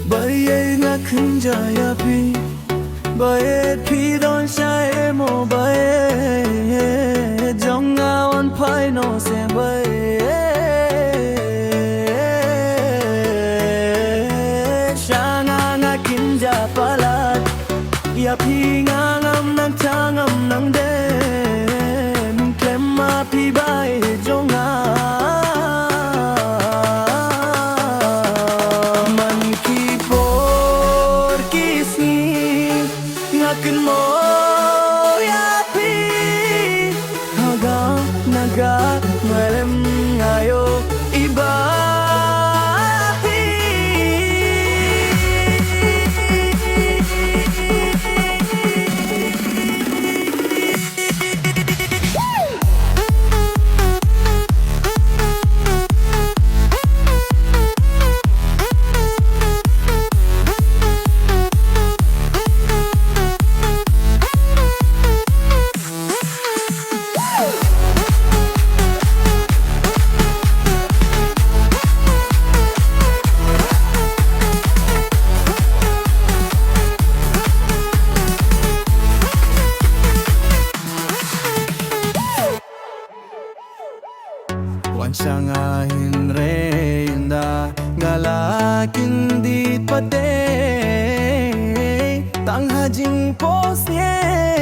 Baieid nga kynjah ya pi Baieid pi don shai mo Baieid jong nga on pai no se Baieid shanga nga kynjah palat ya pi nga ngam nang tangam nang dem klema pi Baieid jong nga Ngakin mo yapi hanggang nagmalam ngayo iba Wansangahin reinda ngalakin di pate tanghajing posye